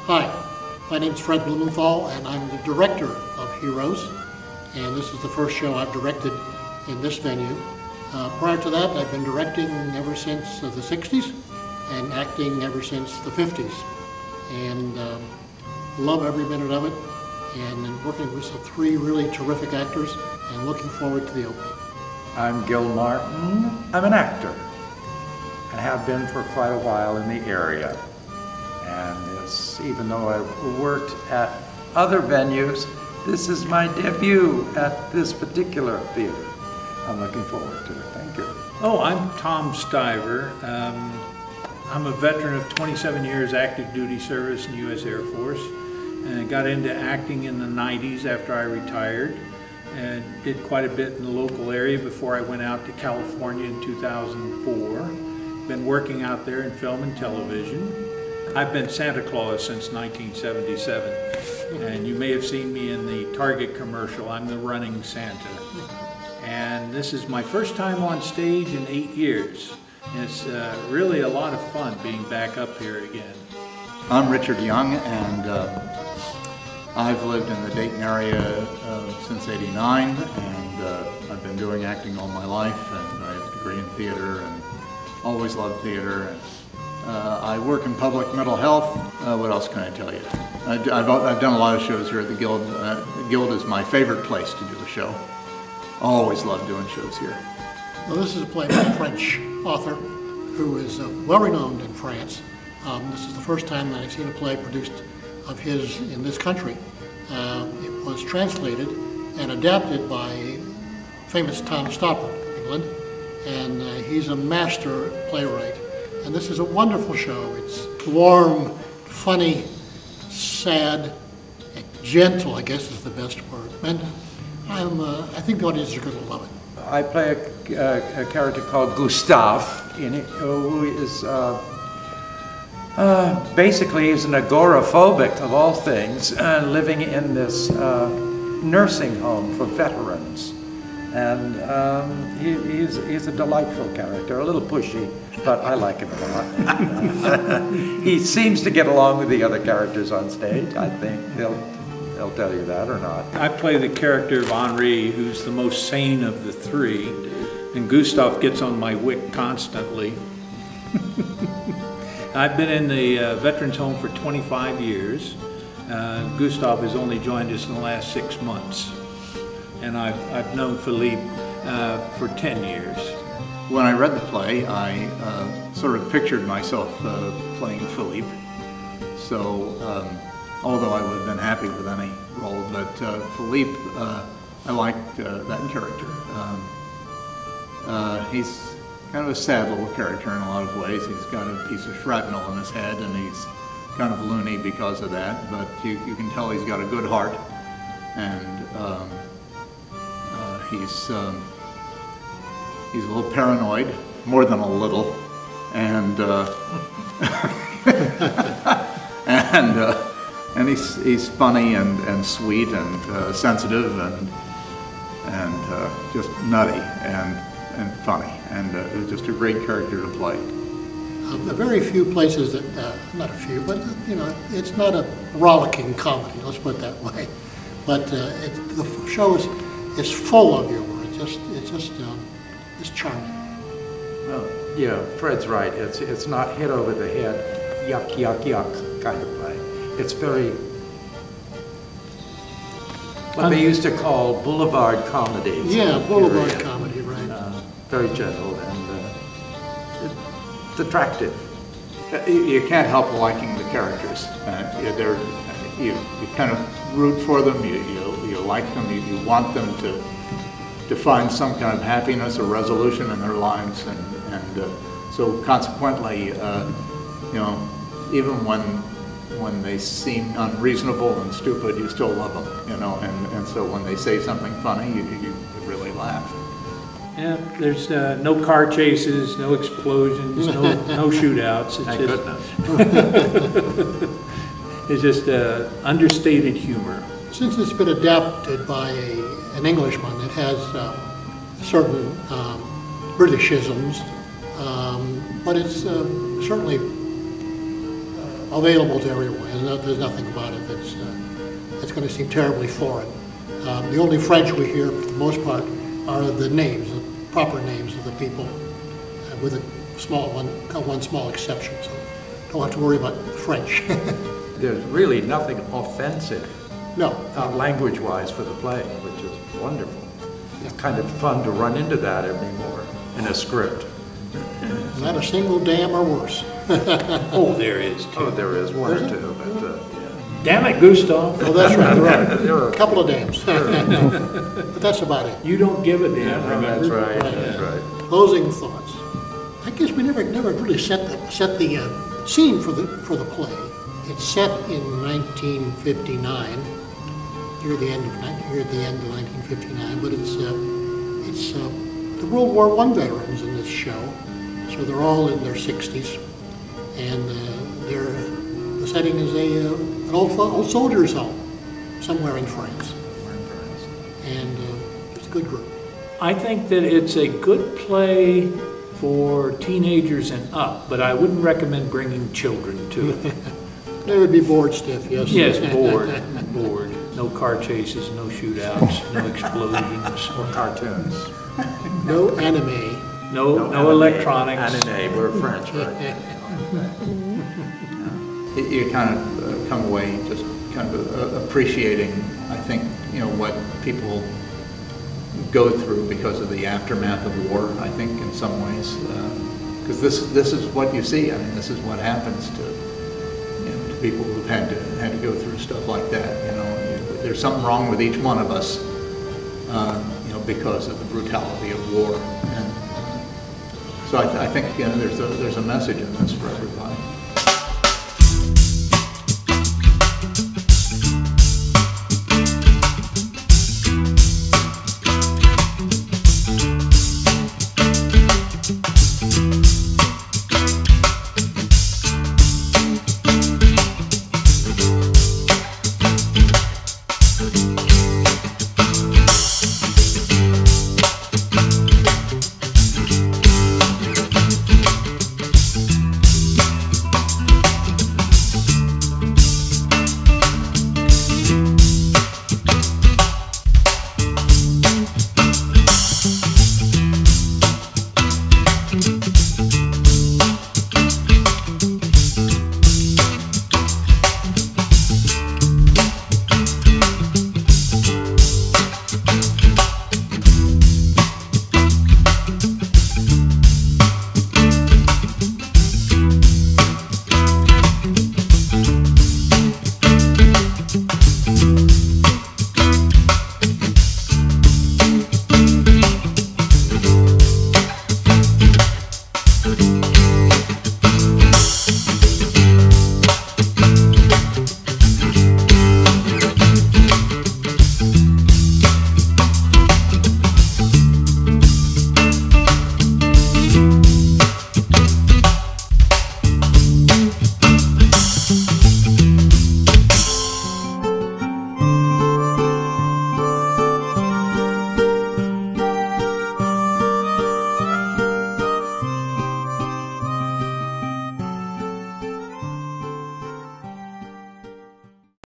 Hi, my name is Fred Blumenthal, and I'm the director of Heroes, and this is the first show I've directed in this venue. Prior to that, I've been directing ever since the 60s and acting ever since the 50s, and love every minute of it, and I'm working with some three really terrific actors and looking forward to the opening. I'm Gil Martin. I'm an actor and have been for quite a while in the area. And even though I've worked at other venues, this is my debut at this particular theater. I'm looking forward to it. Thank you. Oh, I'm Tom Stiver. I'm a veteran of 27 years active duty service in the U.S. Air Force, and got into acting in the 90s after I retired, and did quite a bit in the local area before I went out to California in 2004. Been working out there in film and television. I've been Santa Claus since 1977, and you may have seen me in the Target commercial. I'm the running Santa. And this is my first time on stage in 8 years. And it's really a lot of fun being back up here again. I'm Richard Young, and I've lived in the Dayton area since '89, and I've been doing acting all my life, and I have a degree in theater and always loved theater. I work in public mental health. What else can I tell you? I've done a lot of shows here at the Guild. The Guild is my favorite place to do a show. Always loved doing shows here. Now, this is a play by a French author who is well-renowned in France. This is the first time that I've seen a play produced of his in this country. It was translated and adapted by famous Tom Stoppard in England, and he's a master playwright. And this is a wonderful show. It's warm, funny, sad, and gentle, I guess is the best word. And I think the audience is going to love it. I play a character called Gustave, who is basically is an agoraphobic of all things, living in this nursing home for veterans. And he's a delightful character, a little pushy, but I like him a lot. He seems to get along with the other characters on stage. I think they'll tell you that or not. I play the character of Henri, who's the most sane of the three, and Gustav gets on my wick constantly. I've been in the Veterans Home for 25 years. Gustav has only joined us in the last 6 months. And I've known Philippe for 10 years. When I read the play, I sort of pictured myself playing Philippe. So, although I would have been happy with any role, but Philippe, I liked that character. He's kind of a sad little character in a lot of ways. He's got a piece of shrapnel in his head, and he's kind of loony because of that, but you can tell he's got a good heart, and he's a little paranoid, more than a little, and and he's funny and sweet and sensitive and just nutty and funny, and it's just a great character to play. Very few places that, not a few, but it's not a rollicking comedy, let's put it that way. But the show is full of humor. It's charming. Well, yeah, Fred's right. It's not hit over the head, yuck, yuck, yuck kind of play. It's very, what they used to call boulevard comedies. Yeah, boulevard comedy, right. Very gentle and it's attractive. You can't help liking the characters. You kind of root for them. You like them. You want them to find some kind of happiness or resolution in their lives, and so consequently, even when they seem unreasonable and stupid, you still love them, and so when they say something funny, you really laugh. Yeah, there's no car chases, no explosions, no shootouts. Thank goodness. It's just understated humor. Since it's been adapted by an Englishman, it has certain Britishisms, but it's certainly available to everyone. There's nothing about it that's going to seem terribly foreign. The only French we hear, for the most part, are the names, the proper names of the people, with one small exception. So don't have to worry about French. There's really nothing offensive, No. language-wise, for the play, which is wonderful. It's kind of fun to run into that anymore in a script. Not a single damn or worse. Oh, there is. Oh, there is one or two, but Damn it, Gustav. Oh, that's right, There are a couple of dams. But that's about it. You don't give a damn, oh, that's remember? right, that's right. Closing thoughts. I guess we never really set the scene for the play. It's set in 1959, near the end of 1959. But it's the World War I veterans in this show, so they're all in their 60s, and the setting is an old soldiers' home somewhere in France, and it's a good group. I think that it's a good play for teenagers and up, but I wouldn't recommend bringing children to it. They would be bored stiff, yes. Yes, bored. No car chases, no shootouts, no explosions, Or cartoons. No anime. no anime. electronics. Anime, we're French, right? You kind of come away just kind of appreciating, I think, what people go through because of the aftermath of war, I think, in some ways. Because this is what you see. I mean, this is what happens to people who've had to go through stuff like that. There's something wrong with each one of us, because of the brutality of war. And so I think there's a message in this for everybody.